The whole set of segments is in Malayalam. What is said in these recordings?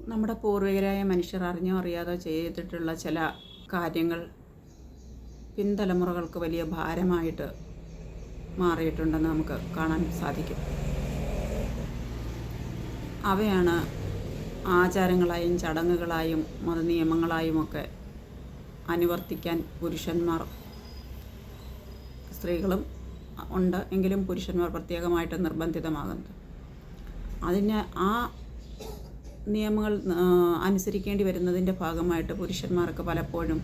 നമ്മുടെ പൂർവികരായ മനുഷ്യർ അറിഞ്ഞോ അറിയാതോ ചെയ്തിട്ടുള്ള ചില കാര്യങ്ങൾ പിൻതലമുറകൾക്ക് വലിയ ഭാരമായിട്ട് മാറിയിട്ടുണ്ടെന്ന് നമുക്ക് കാണാൻ സാധിക്കും. അവയാണ് ആചാരങ്ങളായും ചടങ്ങുകളായും മതനിയമങ്ങളായുമൊക്കെ അനുവർത്തിക്കാൻ പുരുഷന്മാർ, സ്ത്രീകളും ഉണ്ട് എങ്കിലും പുരുഷന്മാർ പ്രത്യേകമായിട്ട് നിർബന്ധിതമാകുന്നത്. അതിന് ആ നിയമങ്ങൾ അനുസരിക്കേണ്ടി വരുന്നതിൻ്റെ ഭാഗമായിട്ട് പുരുഷന്മാർക്ക് പലപ്പോഴും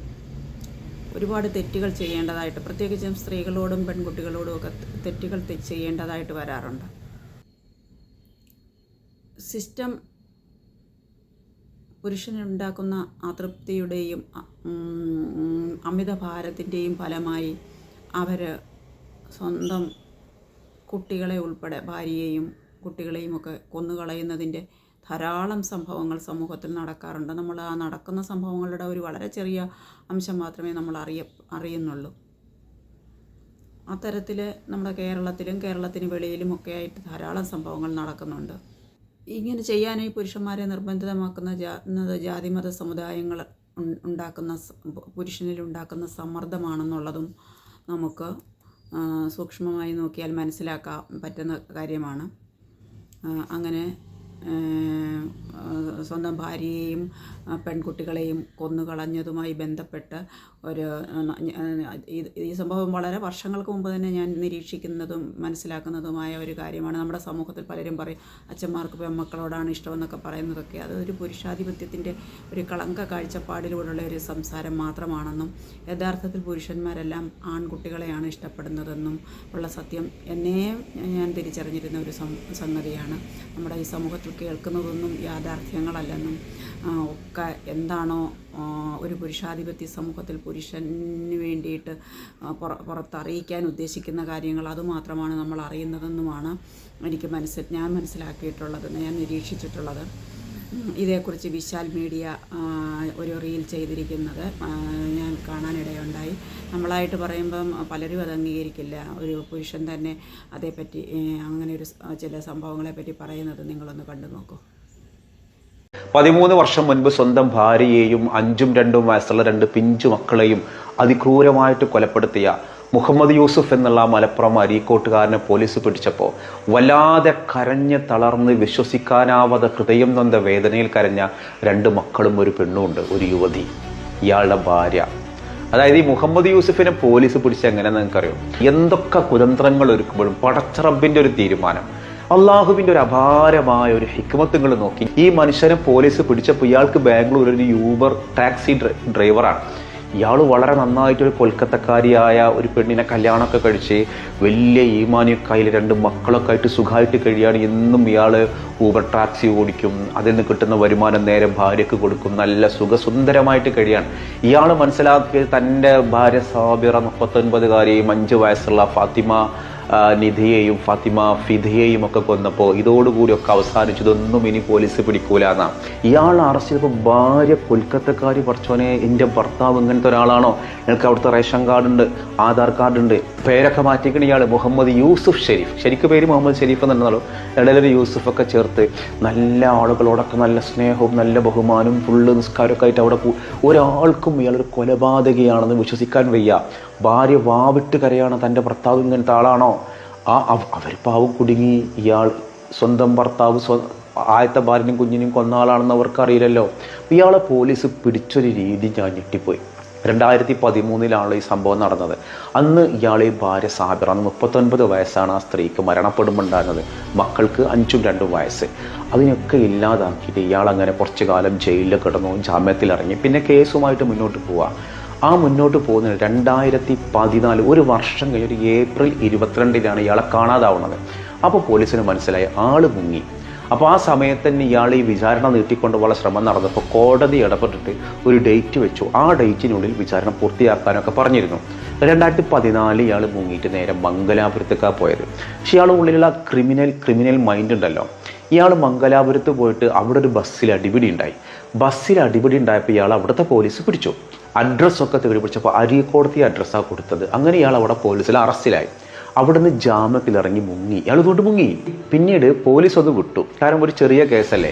ഒരുപാട് തെറ്റുകൾ ചെയ്യേണ്ടതായിട്ട്, പ്രത്യേകിച്ചും സ്ത്രീകളോടും പെൺകുട്ടികളോടും ഒക്കെ തെറ്റുകൾ ചെയ്യേണ്ടതായിട്ട് വരാറുണ്ട്. സിസ്റ്റം പുരുഷനുണ്ടാക്കുന്ന അതൃപ്തിയുടെയും അമിതഭാരത്തിൻ്റെയും ഫലമായി അവർ സ്വന്തം കുട്ടികളെ ഉൾപ്പെടെ ഭാര്യയെയും കുട്ടികളെയും ഒക്കെ കൊന്നുകളയുന്നതിൻ്റെ ധാരാളം സംഭവങ്ങൾ സമൂഹത്തിൽ നടക്കാറുണ്ട്. നമ്മൾ ആ നടക്കുന്ന സംഭവങ്ങളുടെ ഒരു വളരെ ചെറിയ അംശം മാത്രമേ നമ്മൾ അറിയുന്നുള്ളൂ. അത്തരത്തിൽ നമ്മുടെ കേരളത്തിലും കേരളത്തിന് വെളിയിലുമൊക്കെ ആയിട്ട് ധാരാളം സംഭവങ്ങൾ നടക്കുന്നുണ്ട്. ഇങ്ങനെ ചെയ്യാനായി പുരുഷന്മാരെ നിർബന്ധിതമാക്കുന്നത് ജാതിമത സമുദായങ്ങൾ പുരുഷനിലുണ്ടാക്കുന്ന സമ്മർദ്ദമാണെന്നുള്ളതും നമുക്ക് സൂക്ഷ്മമായി നോക്കിയാൽ മനസ്സിലാക്കാൻ പറ്റുന്ന കാര്യമാണ്. അങ്ങനെ സ്വന്തം ഭാര്യയെയും പെൺകുട്ടികളെയും കൊന്നുകളഞ്ഞതുമായി ബന്ധപ്പെട്ട് ഈ സംഭവം വളരെ വർഷങ്ങൾക്ക് മുമ്പ് തന്നെ ഞാൻ നിരീക്ഷിക്കുന്നതും മനസ്സിലാക്കുന്നതുമായ ഒരു കാര്യമാണ്. നമ്മുടെ സമൂഹത്തിൽ പലരും പറയും അച്ഛന്മാർക്ക് പെൺമക്കളോടാണ് ഇഷ്ടമെന്നൊക്കെ പറയുന്നതൊക്കെ അതൊരു പുരുഷാധിപത്യത്തിൻ്റെ ഒരു കളങ്ക കാഴ്ചപ്പാടിലൂടെയുള്ള ഒരു സംസാരം മാത്രമാണെന്നും യഥാർത്ഥത്തിൽ പുരുഷന്മാരെല്ലാം ആൺകുട്ടികളെയാണ് ഇഷ്ടപ്പെടുന്നതെന്നും ഉള്ള സത്യം എന്നേ ഞാൻ തിരിച്ചറിഞ്ഞിരുന്ന ഒരു സംഗതിയാണ്. നമ്മുടെ ഈ സമൂഹത്തിൽ കേൾക്കുന്നതൊന്നും യാഥാർത്ഥ്യങ്ങളല്ലെന്നും ഒക്കെ എന്താണോ ഒരു പുരുഷാധിപത്യ സമൂഹത്തിൽ പുരുഷന് വേണ്ടിയിട്ട് പുറത്തറിയിക്കാൻ ഉദ്ദേശിക്കുന്ന കാര്യങ്ങൾ അതുമാത്രമാണ് നമ്മൾ അറിയുന്നതെന്നുമാണ് ഞാൻ മനസ്സിലാക്കിയിട്ടുള്ളത്, ഞാൻ നിരീക്ഷിച്ചിട്ടുള്ളത്. ഇതേക്കുറിച്ച് വിശാൽ മീഡിയ ഒരു റീൽ ചെയ്തിരിക്കുന്നത് ഞാൻ കാണാനിടയുണ്ടായി. നമ്മളായിട്ട് പറയുമ്പം പലരും അത് അംഗീകരിക്കില്ല. ഒരു പുരുഷൻ തന്നെ അതേപ്പറ്റി അങ്ങനെ ഒരു ചില സംഭവങ്ങളെപ്പറ്റി പറയുന്നത് നിങ്ങളൊന്ന് കണ്ടു നോക്കൂ. 13 വർഷം മുൻപ് സ്വന്തം ഭാര്യയെയും 5ഉം 2ഉം വയസ്സുള്ള 2 പിഞ്ചു മക്കളെയും അതിക്രൂരമായിട്ട് കൊലപ്പെടുത്തിയ മുഹമ്മദ് യൂസുഫ് എന്നുള്ള മലപ്പുറം അരീക്കോട്ടുകാരനെ പോലീസ് പിടിച്ചപ്പോൾ വല്ലാതെ കരഞ്ഞ് തളർന്ന് വിശ്വസിക്കാനാവാതെ ഹൃദയം നൊന്ത വേദനയിൽ കരഞ്ഞ 2 മക്കളും ഒരു പെണ്ണുമുണ്ട്, ഒരു യുവതി, ഇയാളുടെ ഭാര്യ. അതായത് ഈ മുഹമ്മദ് യൂസുഫിനെ പോലീസ് പിടിച്ച എങ്ങനെയാണെന്ന് നിങ്ങൾക്കറിയോ? എന്തൊക്കെ കുതന്ത്രങ്ങൾ ഒരുക്കുമ്പോഴും പടച്ചറബിൻ്റെ ഒരു തീരുമാനം, അള്ളാഹുവിൻ്റെ ഒരു അപാരമായ ഒരു ഹിക്മത്തുകൾ നോക്കി ഈ മനുഷ്യനെ പോലീസ് പിടിച്ചപ്പോൾ ഇയാൾക്ക് ബാംഗ്ലൂർ ഒരു യൂബർ ടാക്സി ഡ്രൈവറാണ്. ഇയാൾ വളരെ നന്നായിട്ടൊരു കൊൽക്കത്തക്കാരിയായ ഒരു പെണ്ണിനെ കല്യാണമൊക്കെ കഴിച്ച് വലിയ ഈമാനിയൊക്കെ അതിൽ 2 മക്കളൊക്കെ ആയിട്ട് സുഖമായിട്ട് കഴിയാണ്. എന്നും ഇയാൾ ഊബർ ടാക്സി ഓടിക്കും, അതിൽ നിന്ന് കിട്ടുന്ന വരുമാനം നേരെ ഭാര്യയ്ക്ക് കൊടുക്കും, നല്ല സുഖസുന്ദരമായിട്ട് കഴിയാണ്. ഇയാൾ മനസ്സിലാക്കിയത് തൻ്റെ ഭാര്യ സാബിറ 39കാരിയും 5 വയസ്സുള്ള ഫാത്തിമ നിധിയെയും ഫാത്തിമ ഫിദിയെയും ഒക്കെ കൊന്നപ്പോൾ ഇതോടുകൂടിയൊക്കെ അവസാനിച്ചതൊന്നും ഇനി പോലീസ് പിടിക്കൂല എന്നാണ്. ഇയാൾ അറസ്റ്റ് ചെയ്തപ്പോൾ ഭാര്യ കൊൽക്കത്തക്കാരി, പറച്ചോനെ എൻ്റെ ഭർത്താവ് ഇങ്ങനത്തെ ഒരാളാണോ, എനിക്ക് അവിടുത്തെ റേഷൻ കാർഡുണ്ട്, ആധാർ കാർഡുണ്ട്, പേരൊക്കെ മാറ്റിക്കണ ഇയാൾ മുഹമ്മദ് യൂസുഫ് ഷെരീഫ്, ശരിക്കും പേര് മുഹമ്മദ് ഷെരീഫ് എന്നുള്ളൂ, ഇടയിലൊരു യൂസുഫൊക്കെ ചേർത്ത് നല്ല ആളുകളോടൊക്കെ നല്ല സ്നേഹവും നല്ല ബഹുമാനവും ഫുള്ള് നിസ്കാരമൊക്കെ ആയിട്ട് അവിടെ ഒരാൾക്കും ഇയാളൊരു കൊലപാതകയാണെന്ന് വിശ്വസിക്കാൻ വയ്യ. ഭാര്യ വാവിട്ട് കരയാണ്, തൻ്റെ ഭർത്താവ് ഇങ്ങനത്തെ ആളാണോ? അവർ പാവം കുടുങ്ങി. ഇയാൾ സ്വന്തം ഭർത്താവ് ആദ്യത്തെ ഭാര്യനും കുഞ്ഞിനെയും കൊന്ന ആളാണെന്ന് അവർക്കറിയില്ലല്ലോ. ഇയാളെ പോലീസ് പിടിച്ചൊരു രീതി ഞാൻ ഞെട്ടിപ്പോയി. 2013 ഈ സംഭവം നടന്നത്. അന്ന് ഇയാളെ ഭാര്യ സാബിറ, അന്ന് 39 വയസ്സാണ് ആ സ്ത്രീക്ക്, മരണപ്പെടുമ്പോൾ ഉണ്ടായിരുന്നത്. മക്കൾക്ക് 5ഉം 2ഉം വയസ്സ്. അതിനൊക്കെ ഇല്ലാതാക്കിയിട്ട് ഇയാൾ അങ്ങനെ കുറച്ചു കാലം ജയിലിൽ കിടന്നു, ജാമ്യത്തിലിറങ്ങി. പിന്നെ കേസുമായിട്ട് മുന്നോട്ട് പോവുക. ആ മുന്നോട്ട് പോകുന്നത് 2014, ഒരു വർഷം കഴിഞ്ഞ് ഒരു ഏപ്രിൽ 22-നാണ് ഇയാളെ കാണാതാവുന്നത്. അപ്പോൾ പോലീസിന് മനസ്സിലായി ആൾ മുങ്ങി. അപ്പോൾ ആ സമയത്ത് തന്നെ ഇയാൾ ഈ വിചാരണ നീട്ടിക്കൊണ്ടുപോകാനുള്ള ശ്രമം നടന്നപ്പോൾ കോടതി ഇടപെട്ടിട്ട് ഒരു ഡേറ്റ് വെച്ചു. ആ ഡേറ്റിനുള്ളിൽ വിചാരണ പൂർത്തിയാക്കാനൊക്കെ പറഞ്ഞിരുന്നു. 2014 ഇയാൾ മുങ്ങിയിട്ട് നേരെ മംഗലാപുരത്തേക്കാണ് പോയത്. പക്ഷെ ഇയാളുടെ ഉള്ളിലുള്ള ക്രിമിനൽ മൈൻഡ് ഉണ്ടല്ലോ, ഇയാൾ മംഗലാപുരത്ത് പോയിട്ട് അവിടെ ഒരു ബസ്സിൽ അടിപിടി ഉണ്ടായപ്പോൾ ഇയാൾ അവിടുത്തെ പോലീസ് പിടിച്ചു. അഡ്രസ്സൊക്കെ തേടി പിടിച്ചപ്പോൾ അരീക്കോടതി അഡ്രസ്സാണ് കൊടുത്തത്. അങ്ങനെ ഇയാൾ അവിടെ പോലീസിൽ അറസ്റ്റിലായി. അവിടുന്ന് ജാമ്യത്തിലിറങ്ങി മുങ്ങി. ഇയാൾ ഇതുകൊണ്ട് മുങ്ങി. പിന്നീട് പോലീസ് ഒന്ന് വിട്ടു, കാരണം ഒരു ചെറിയ കേസല്ലേ.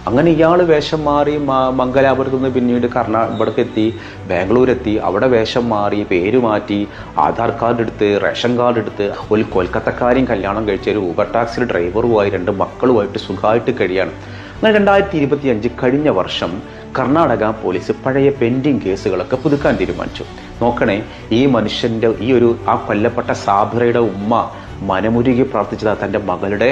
അങ്ങനെ ഇയാൾ വേഷം മാറി മംഗലാപുരത്ത് നിന്ന് പിന്നീട് ഇവിടേക്ക് എത്തി, ബാംഗ്ലൂരെത്തി. അവിടെ വേഷം മാറി, പേര് മാറ്റി, ആധാർ കാർഡ് എടുത്ത്, റേഷൻ കാർഡ് എടുത്ത്, ഒരു കൊൽക്കത്തക്കാരെയും കല്യാണം കഴിച്ച ഒരു ഊബർ ടാക്സി ഡ്രൈവറുമായി 2 മക്കളുമായിട്ട് സുഖമായിട്ട് കഴിയാണ്. അങ്ങനെ 2025 കഴിഞ്ഞ വർഷം കർണാടക പോലീസ് പഴയ പെൻഡിങ് കേസുകളൊക്കെ പുതുക്കാൻ തീരുമാനിച്ചു. നോക്കണേ, ഈ മനുഷ്യൻ്റെ ആ കൊല്ലപ്പെട്ട സാബിറയുടെ ഉമ്മ മനമുരുകി പ്രാർത്ഥിച്ചത് തൻ്റെ മകളുടെ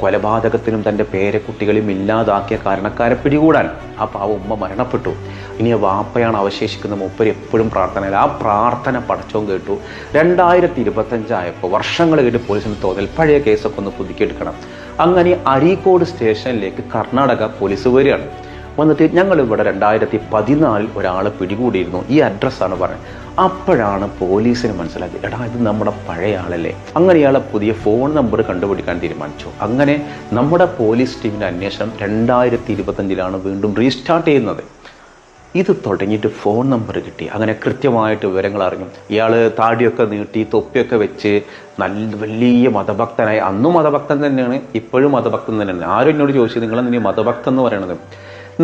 കൊലപാതകത്തിനും തൻ്റെ പേരക്കുട്ടികളെയും ഇല്ലാതാക്കിയ കാരണക്കാരെ പിടികൂടാൻ. ആ പാവ ഉമ്മ മരണപ്പെട്ടു. ഇനി ആ വാപ്പയാണ് അവശേഷിക്കുന്ന. മൂപ്പര് എപ്പോഴും പ്രാർത്ഥനയിൽ. ആ പ്രാർത്ഥന പടച്ചോൻ കേട്ടു. 2025 ആയപ്പോൾ വർഷങ്ങൾ കഴിഞ്ഞ് പോലീസിന് തോന്നൽ പഴയ കേസൊക്കെ ഒന്ന് പുതുക്കിയെടുക്കണം. അങ്ങനെ അരീക്കോട് സ്റ്റേഷനിലേക്ക് കർണാടക പോലീസ് വരികയാണ്. വന്നിട്ട് ഞങ്ങളിവിടെ 2014 ഒരാളെ പിടികൂടിയിരുന്നു, ഈ അഡ്രസ്സാണ് പറഞ്ഞത്. അപ്പോഴാണ് പോലീസിന് മനസ്സിലാക്കി, എടാ ഇത് നമ്മുടെ പഴയ ആളല്ലേ. അങ്ങനെ ഇയാളെ പുതിയ ഫോൺ നമ്പർ കണ്ടുപിടിക്കാൻ തീരുമാനിച്ചു. അങ്ങനെ നമ്മുടെ പോലീസ് ടീമിൻ്റെ അന്വേഷണം 2025 വീണ്ടും റീസ്റ്റാർട്ട് ചെയ്യുന്നത്. ഇത് തുടങ്ങിയിട്ട് ഫോൺ നമ്പർ കിട്ടി. അങ്ങനെ കൃത്യമായിട്ട് വിവരങ്ങൾ അറിഞ്ഞു. ഇയാൾ താടിയൊക്കെ നീട്ടി, തൊപ്പിയൊക്കെ വെച്ച് നല്ല വലിയ മതഭക്തനായി. അന്നും മതഭക്തൻ തന്നെയാണ്, ഇപ്പോഴും മതഭക്തൻ തന്നെയാണ്. ആരും എന്നോട് ചോദിച്ചു, നിങ്ങളെന്തിനാ മതഭക്തൻ എന്ന് പറയണത്?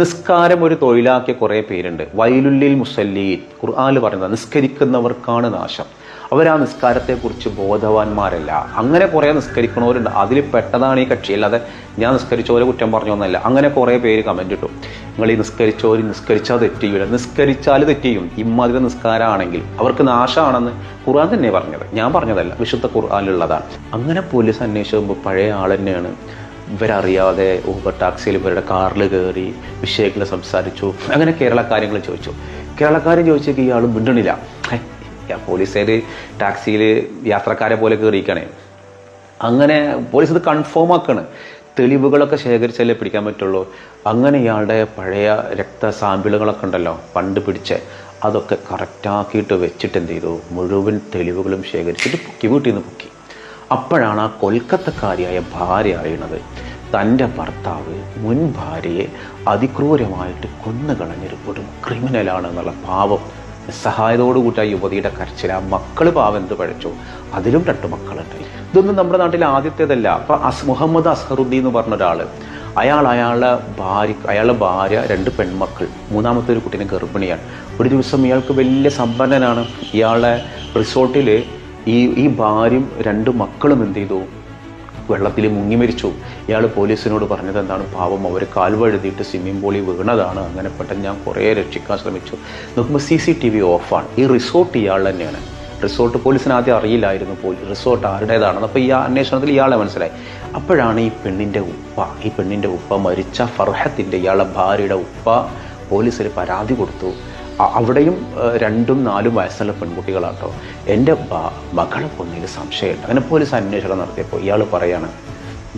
നിസ്കാരം ഒരു തൊഴിലാക്കിയ കുറേ പേരുണ്ട്. വൈലുല്ലിൽ മുസല്ലീൻ, ഖുർആനിൽ പറയുന്നത് നിസ്കരിക്കുന്നവർക്കാണ് നാശം. അവരാ നിസ്കാരത്തെക്കുറിച്ച് ബോധവാന്മാരല്ല. അങ്ങനെ കുറേ നിസ്കരിക്കണവരുണ്ട്. അതിൽ പെട്ടതാണ് ഈ കക്ഷി. അല്ലാതെ ഞാൻ നിസ്കരിച്ചവരെ കുറ്റം പറഞ്ഞൊന്നല്ല. അങ്ങനെ കുറേ പേര് കമൻറ്റ് ഇട്ടു, നിങ്ങൾ ഈ നിസ്കരിച്ചാൽ തെറ്റിയില്ല. നിസ്കരിച്ചാൽ തെറ്റിയും. ഇമ്മാതിരി നിസ്കാരമാണെങ്കിൽ അവർക്ക് നാശമാണെന്ന് ഖുർആൻ തന്നെ പറഞ്ഞത്, ഞാൻ പറഞ്ഞതല്ല, വിശുദ്ധ ഖുർആനിലുള്ളതാണ്. അങ്ങനെ പോലീസ് അന്വേഷിക്കുമ്പോൾ പഴയ ആൾ തന്നെയാണ്. ഇവരറിയാതെ ഊബർ ടാക്സിയിൽ ഇവരുടെ കാറിൽ കയറി വിഷയങ്ങൾ സംസാരിച്ചു. അങ്ങനെ കേരളക്കാര്യങ്ങൾ ചോദിച്ചു. കേരളക്കാരും ചോദിച്ചേക്ക് ഇയാളും മിണ്ടണില്ല. പോലീസുകാർ ടാക്സിയിൽ യാത്രക്കാരെ പോലെ കയറിയിരിക്കണേ. അങ്ങനെ പോലീസ് ഇത് കൺഫേം ആക്കാണ്. തെളിവുകളൊക്കെ ശേഖരിച്ചാലേ പിടിക്കാൻ പറ്റുള്ളൂ. അങ്ങനെ ഇയാളുടെ പഴയ രക്തസാമ്പിളുകളൊക്കെ ഉണ്ടല്ലോ പണ്ട് പിടിച്ച്, അതൊക്കെ കറക്റ്റാക്കിയിട്ട് വെച്ചിട്ട് എന്ത് ചെയ്തു, മുഴുവൻ തെളിവുകളും ശേഖരിച്ചിട്ട് വീട്ടിൽ നിന്ന് പൊക്കി. അപ്പോഴാണ് ആ കൊൽക്കത്തക്കാരിയായ ഭാര്യ അറിയുന്നത്, തൻ്റെ ഭർത്താവ് മുൻ ഭാര്യയെ അതിക്രൂരമായിട്ട് കൊന്നുകളഞ്ഞൊരു കൊടും ക്രിമിനലാണെന്നുള്ള. പാവം നിസ്സഹായതോടുകൂടി ആ യുവതിയുടെ കരച്ചിൽ. ആ മക്കൾ പാവം എന്ത് പഴച്ചു, അതിലും 2 മക്കളുണ്ട്. ഇതൊന്നും നമ്മുടെ നാട്ടിൽ ആദ്യത്തേതല്ല. അപ്പം മുഹമ്മദ് അസ്ഹറുദ്ദീൻ എന്ന് പറഞ്ഞ ഒരാൾ, അയാളുടെ ഭാര്യ 2 പെൺമക്കൾ, 3ാമത്തെ ഒരു കുട്ടീനെ ഗർഭിണിയാണ്. ഒരു ദിവസം ഇയാൾക്ക് വലിയ സമ്പന്നനാണ്. ഇയാളുടെ റിസോർട്ടിൽ ഈ ഭാര്യയും 2 മക്കളും എന്ത് ചെയ്തു, വെള്ളത്തിൽ മുങ്ങി മരിച്ചു. ഇയാൾ പോലീസിനോട് പറഞ്ഞത് എന്താണ്, പാവം അവർ കാൽവഴുതിയിട്ട് സ്വിമ്മിംഗ് പൂളിൽ വീണതാണ്. അങ്ങനെ പെട്ടെന്ന് ഞാൻ കുറേ രക്ഷിക്കാൻ ശ്രമിച്ചു. നോക്കുമ്പോൾ CCTV ഓഫാണ്. ഈ റിസോർട്ട് ഇയാൾ തന്നെയാണ്. റിസോർട്ട് പോലീസിന് ആദ്യം അറിയില്ലായിരുന്നു റിസോർട്ട് ആരുടേതാണെന്ന്. അപ്പോൾ ഈ അന്വേഷണത്തിൽ ഇയാളെ മനസ്സിലായി. അപ്പോഴാണ് ഈ പെണ്ണിൻ്റെ ഉപ്പ മരിച്ച ഫർഹത്തിൻ്റെ, ഇയാളുടെ ഭാര്യയുടെ ഉപ്പ പോലീസിൽ പരാതി കൊടുത്തു. അവിടെയും 2ഉം 4ഉം വയസ്സുള്ള പെൺകുട്ടികളാട്ടോ. എൻ്റെ മകളെ കൊന്നതിൽ സംശയമുണ്ട്. അങ്ങനെ പോലീസ് അന്വേഷണം നടത്തിയപ്പോൾ ഇയാൾ പറയാണ്,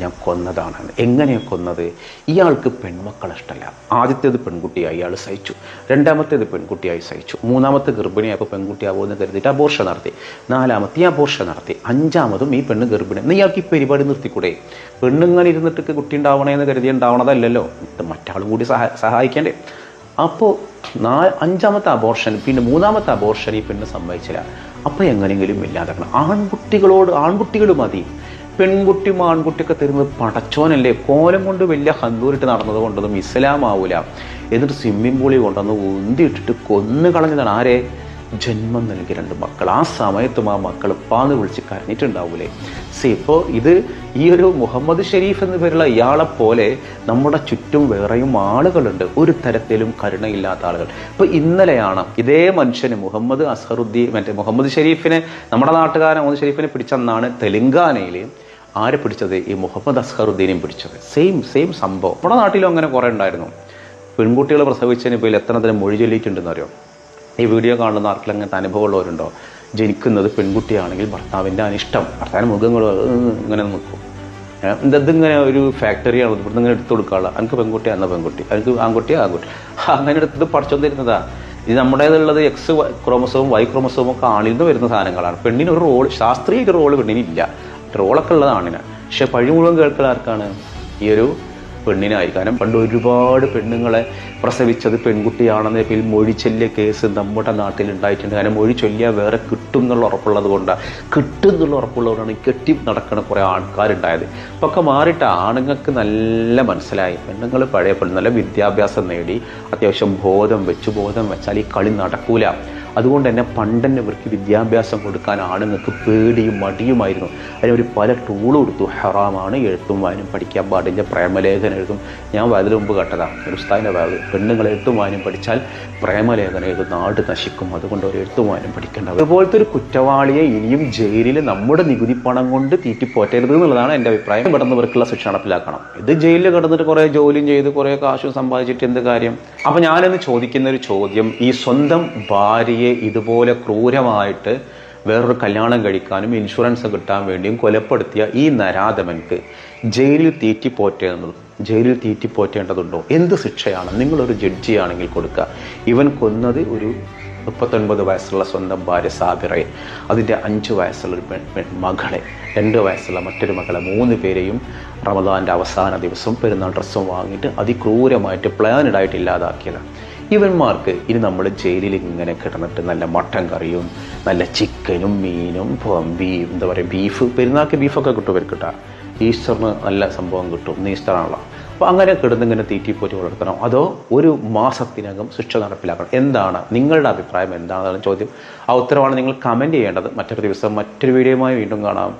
ഞാൻ കൊന്നതാണ്. എങ്ങനെയാണ് കൊന്നത്? ഇയാൾക്ക് പെൺമക്കളെ ഇഷ്ടമല്ല. ആദ്യത്തേത് പെൺകുട്ടിയായി ഇയാൾ സഹിച്ചു, 2ാമത്തേത് പെൺകുട്ടിയായി സഹിച്ചു, 3ാമത്തെ ഗർഭിണിയായപ്പോൾ പെൺകുട്ടിയാവുമെന്ന് കരുതിയിട്ട് അബോർഷൻ നടത്തി, 4ാമത്തെ അബോർഷൻ നടത്തി, 5ാമതും ഈ പെണ്ണ് ഗർഭിണി. എന്നാൽ ഇയാൾക്ക് ഈ പരിപാടി നിർത്തിക്കൂടെ? പെണ്ണുങ്ങൾ ഇരുന്നിട്ട് കുട്ടി ഉണ്ടാവണേന്ന് കരുതി ഉണ്ടാവണതല്ലല്ലോ, മറ്റാളും കൂടി സഹായിക്കേണ്ടേ? അപ്പോൾ 5ാമത്തെ അബോർഷൻ, പിന്നെ 3ാമത്തെ അബോർഷൻ ഈ പെണ്ണ് സമ്മതിച്ചില്ല. അപ്പോൾ എങ്ങനെയെങ്കിലും ഇല്ലാതാക്കണം. ആൺകുട്ടികൾ മതി. പെൺകുട്ടിയും ആൺകുട്ടിയൊക്കെ തരുന്നത് പടച്ചോനല്ലേ. കോലം കൊണ്ട് വലിയ ഹന്തൂരിട്ട് നടന്നത് കൊണ്ടൊന്നും ഇസ്ലാമാവൂല. എന്നിട്ട് സ്വിമ്മിംഗ് പൂളിൽ കൊണ്ടുവന്ന് ഉന്തിയിട്ടിട്ട് കൊന്നു കളഞ്ഞതാണ്. ആരെ? ജന്മം നൽകിയ 2 മക്കൾ. ആ സമയത്തും ആ മക്കൾ പാന്ന് വിളിച്ച് കരഞ്ഞിട്ടുണ്ടാവൂലേ. ഇപ്പോൾ ഇത് ഈ ഒരു മുഹമ്മദ് ഷെരീഫ് എന്ന പേരുള്ള ഇയാളെപ്പോലെ നമ്മുടെ ചുറ്റും വേറെയും ആളുകളുണ്ട്, ഒരു തരത്തിലും കരുണയില്ലാത്ത ആളുകൾ. ഇപ്പോൾ ഇന്നലെയാണ് ഇതേ മനുഷ്യന് മുഹമ്മദ് ഷെരീഫിനെ, നമ്മുടെ നാട്ടുകാരൻ മുഹമ്മദ് ഷെരീഫിനെ പിടിച്ചെന്നാണ് തെലങ്കാനയിൽ ആരെ പിടിച്ചത്? ഈ മുഹമ്മദ് അസ്ഹറുദ്ദീനെയും പിടിച്ചത്. സെയിം സംഭവം. നമ്മുടെ നാട്ടിലും അങ്ങനെ കുറേ ഉണ്ടായിരുന്നു. പെൺകുട്ടികൾ പ്രസവിച്ചതിന് ഇപ്പോൾ എത്രത്തിന് മൊഴി ചൊല്ലിയിട്ടുണ്ടെന്ന് അറിയോ? ഈ വീഡിയോ കാണുന്ന ആർക്കെങ്കിലും അങ്ങനത്തെ അനുഭവമുള്ളവരുണ്ടോ? ജനിക്കുന്നത് പെൺകുട്ടിയാണെങ്കിൽ ഭർത്താവിൻ്റെ അനിഷ്ടം, ഭർത്താവിൻ്റെ മുഖങ്ങൾ ഇങ്ങനെ നിൽക്കും. ഇതിങ്ങനെ ഒരു ഫാക്ടറിയാണ്, ഇവിടുന്ന് ഇങ്ങനെ എടുത്തു കൊടുക്കാനുള്ള. എനിക്ക് പെൺകുട്ടി എന്ന പെൺകുട്ടി, എനിക്ക് ആൺകുട്ടിയാണ് ആൺകുട്ടി, അങ്ങനെ എടുത്തത് പഠിച്ചോണ്ടിരുന്നതാ. ഇത് നമ്മുടേതുള്ളത് X ക്രോമസോമും Y ക്രോമസോമും ഒക്കെ ആണിൽ നിന്ന് വരുന്ന സാധനങ്ങളാണ്. പെണ്ണിന് ഒരു റോൾ, ശാസ്ത്രീയ ഒരു റോള് പെണ്ണിനില്ല. റോളൊക്കെ ഉള്ളത് ആണിന്. പക്ഷെ പഴി മുഴുവൻ കേൾക്കൽ ആർക്കാണ്? ഈ ഒരു പെണ്ണിനായിരിക്കും. കാരണം പണ്ട് ഒരുപാട് പെണ്ണുങ്ങളെ പ്രസവിച്ചത് പെൺകുട്ടിയാണെന്ന പേരിൽ മൊഴി ചൊല്ലിയ കേസ് നമ്മുടെ നാട്ടിൽ ഉണ്ടായിട്ടുണ്ട്. കാരണം മൊഴി ചൊല്ലിയാൽ വേറെ കിട്ടും എന്നുള്ള ഉറപ്പുള്ളത് കൊണ്ടാണ്, കിട്ടും എന്നുള്ള ഉറപ്പുള്ളതുകൊണ്ടാണ് കെട്ടി നടക്കുന്ന കുറേ ആൾക്കാരുണ്ടായത്. അപ്പോൾ ഒക്കെ മാറിയിട്ട് ആണുങ്ങൾക്ക് നല്ല മനസ്സിലായി, പെണ്ണുങ്ങൾ പഴയ പെണ്ണ് നല്ല വിദ്യാഭ്യാസം നേടി അത്യാവശ്യം ബോധം വെച്ചാൽ ഈ കളി നടക്കൂല. അതുകൊണ്ട് തന്നെ പണ്ടെന്നെ ഇവർക്ക് വിദ്യാഭ്യാസം കൊടുക്കാൻ ആണുങ്ങൾക്ക് പേടിയും മടിയുമായിരുന്നു. അതിനവർ പല ടൂളും കൊടുത്തു. ഹറാമാണ്, എഴുത്തും വായനയും പഠിക്കാൻ പാടില്ല, പ്രേമലേഖനം എഴുതും. ഞാൻ അതിന് മുമ്പ് കേട്ടതാണ് ഒരു ഉസ്താദിൻ്റെ ഭാഗത്ത്, പെണ്ണുങ്ങൾ എഴുത്തും വായനയും പഠിച്ചാൽ പ്രേമലേഖനം എഴുതും, നാട് നശിക്കും, അതുകൊണ്ട് ഒരു എഴുത്തും വായനയും പഠിക്കേണ്ടത്. അതുപോലത്തെ ഒരു കുറ്റവാളിയെ ഇനിയും ജയിലിൽ നമ്മുടെ നികുതി പണം കൊണ്ട് തീറ്റിപ്പോറ്റരുത് എന്നുള്ളതാണ് എൻ്റെ അഭിപ്രായം. കിടന്നവർക്കുള്ള ശിക്ഷ നടപ്പിലാക്കണം. ഇത് ജയിലിൽ കിടന്നിട്ട് കുറേ ജോലിയും ചെയ്ത് കുറേ കാശും സമ്പാദിച്ചിട്ട് എന്ത് കാര്യം? അപ്പോൾ ഞാനെന്ന് ചോദിക്കുന്ന ഒരു ചോദ്യം, ഈ സ്വന്തം ഭാര്യയെ ഇതുപോലെ ക്രൂരമായിട്ട് വേറൊരു കല്യാണം കഴിക്കാനും ഇൻഷുറൻസ് കിട്ടാൻ വേണ്ടിയും കൊലപ്പെടുത്തിയ ഈ നരാധമൻക്ക് ജയിലിൽ തീറ്റിപ്പോറ്റേണ്ടതുണ്ടോ? എന്ത് ശിക്ഷയാണ് നിങ്ങളൊരു ജഡ്ജിയാണെങ്കിൽ കൊടുക്കുക? ഇവൻ കൊന്നത് ഒരു 39 വയസ്സുള്ള സ്വന്തം ഭാര്യ സാബിറയെ, അതിൻ്റെ 5 വയസ്സുള്ള ഒരു മകളെ, 2 വയസ്സുള്ള മറ്റൊരു മകളെ, 3 പേരെയും റമദാൻ്റെ അവസാന ദിവസം പെരുന്നാൾ ഡ്രസ്സും വാങ്ങിയിട്ട് അതിക്രൂരമായിട്ട് പ്ലാനിഡായിട്ട് ഇല്ലാതാക്കിയതാണ്. ഇവന്മാർക്ക് ഇനി നമ്മൾ ജയിലിൽ ഇങ്ങനെ കിടന്നിട്ട് നല്ല മട്ടൻ കറിയും നല്ല ചിക്കനും മീനും എന്താ പറയുക ബീഫ്, പെരുന്നാൾക്ക് ബീഫൊക്കെ കിട്ടും ഇവർക്ക് കിട്ടാം. ഈസ്റ്ററിന് നല്ല സംഭവം കിട്ടും, ഇന്ന് ഈസ്റ്ററാണല്ലോ. അപ്പോൾ അങ്ങനെ കിടന്നിങ്ങനെ തീറ്റിപ്പോറ്റി വളർത്തണം, അതോ ഒരു മാസത്തിനകം ശിക്ഷ നടപ്പിലാക്കണം? എന്താണ് നിങ്ങളുടെ അഭിപ്രായം? എന്താണെന്നാണ് ചോദ്യം. ആ ഉത്തരവാണ് നിങ്ങൾ കമൻറ്റ് ചെയ്യേണ്ടത്. മറ്റൊരു ദിവസം മറ്റൊരു വീഡിയോയുമായി വീണ്ടും കാണാം.